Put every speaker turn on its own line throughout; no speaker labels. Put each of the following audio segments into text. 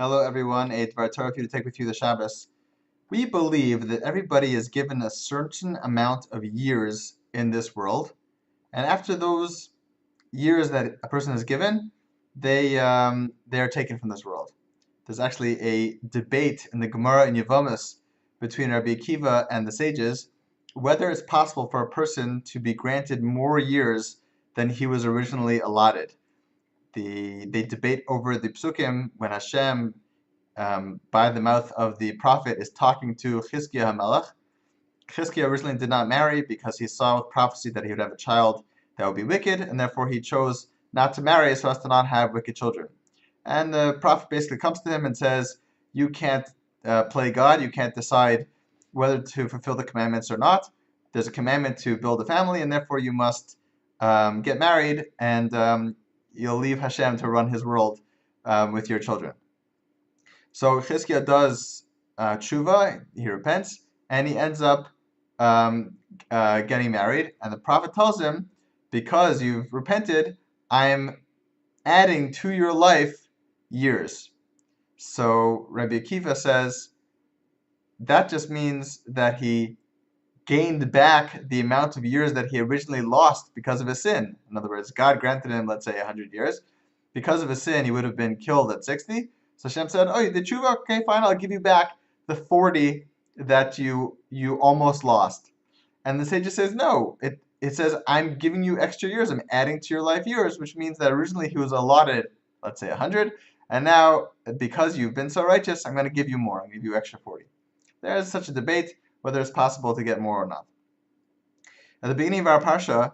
Hello everyone, a Dvar Torah for you to take with you the Shabbos. We believe that everybody is given a certain amount of years in this world, and after those years that a person is given, they are taken from this world. There's actually a debate in the Gemara in Yevamos between Rabbi Akiva and the sages whether it's possible for a person to be granted more years than he was originally allotted. They debate over the psukim when Hashem, by the mouth of the prophet, is talking to Chizkiah HaMelech. Chizkiah originally did not marry because he saw with prophecy that he would have a child that would be wicked, and therefore he chose not to marry so as to not have wicked children. And the prophet basically comes to him and says, you can't play God, you can't decide whether to fulfill the commandments or not. There's a commandment to build a family, and therefore you must get married, and you'll leave Hashem to run his world with your children. So Chizkiah does tshuva, he repents, and he ends up getting married. And the prophet tells him, because you've repented, I'm adding to your life years. So Rabbi Akiva says that just means that he gained back the amount of years that he originally lost because of his sin. In other words, God granted him, let's say, 100 years. Because of his sin, he would have been killed at 60. So Hashem said, oh, you did tshuva? Okay, fine, I'll give you back the 40 that you almost lost. And the sage says, no, it says, I'm giving you extra years. I'm adding to your life years, which means that originally he was allotted, let's say, 100. And now, because you've been so righteous, I'm going to give you more. I'm going to give you extra 40. There is such a debate whether it's possible to get more or not. At the beginning of our Parsha,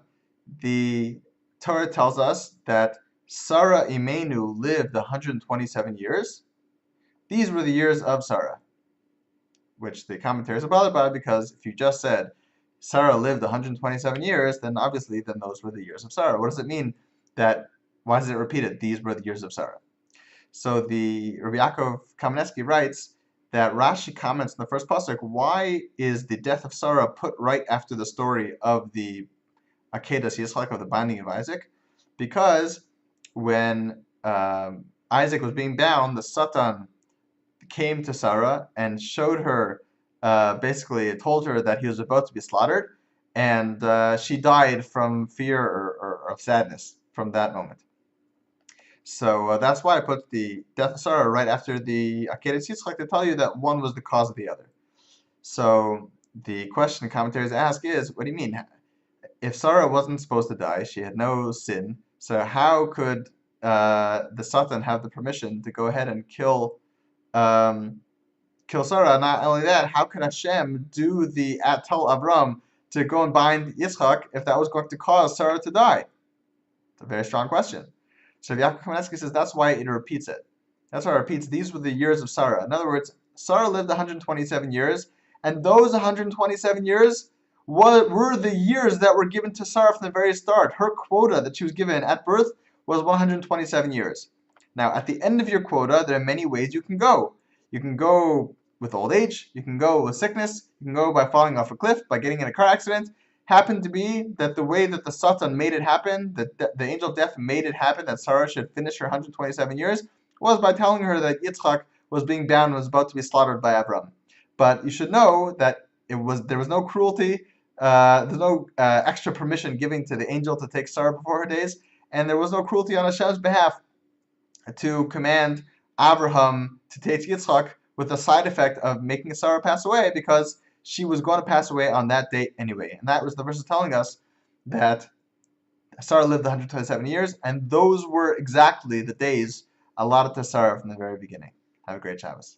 the Torah tells us that Sarah Imenu lived 127 years. These were the years of Sarah, which the commentators are bothered by, because if you just said Sarah lived 127 years, then obviously those were the years of Sarah. What does it mean why does it repeat it? These were the years of Sarah. So the Rabbi Yaakov Kamenetsky writes that Rashi comments in the first pasuk, why is the death of Sarah put right after the story of the Akedas Yitzchak, of the binding of Isaac? Because when Isaac was being bound, the Satan came to Sarah and showed her, basically told her that he was about to be slaughtered, and she died from fear or of sadness from that moment. So that's why I put the death of Sarah right after the Akedas Yitzchak, to tell you that one was the cause of the other. So the question the commentators ask is, what do you mean? If Sarah wasn't supposed to die, she had no sin, so how could the Satan have the permission to go ahead and kill Sarah? Not only that, how could Hashem do tell Avram to go and bind Yitzchak if that was going to cause Sarah to die? It's a very strong question. So Yaakov Kamenetsky says that's why it repeats it. That's why it repeats, these were the years of Sarah. In other words, Sarah lived 127 years, and those 127 years were the years that were given to Sarah from the very start. Her quota that she was given at birth was 127 years. Now, at the end of your quota, there are many ways you can go. You can go with old age, you can go with sickness, you can go by falling off a cliff, by getting in a car accident. Happened to be that the way that the Satan made it happen, that the angel of death made it happen, that Sarah should finish her 127 years, was by telling her that Yitzchak was being bound and was about to be slaughtered by Avram. But you should know that there was no cruelty, there's no extra permission given to the angel to take Sarah before her days, and there was no cruelty on Hashem's behalf to command Abraham to take Yitzchak, with the side effect of making Sarah pass away, because she was going to pass away on that date anyway. And that was the verse telling us that Sarah lived 127 years, and those were exactly the days allotted to Sarah from the very beginning. Have a great Shabbos.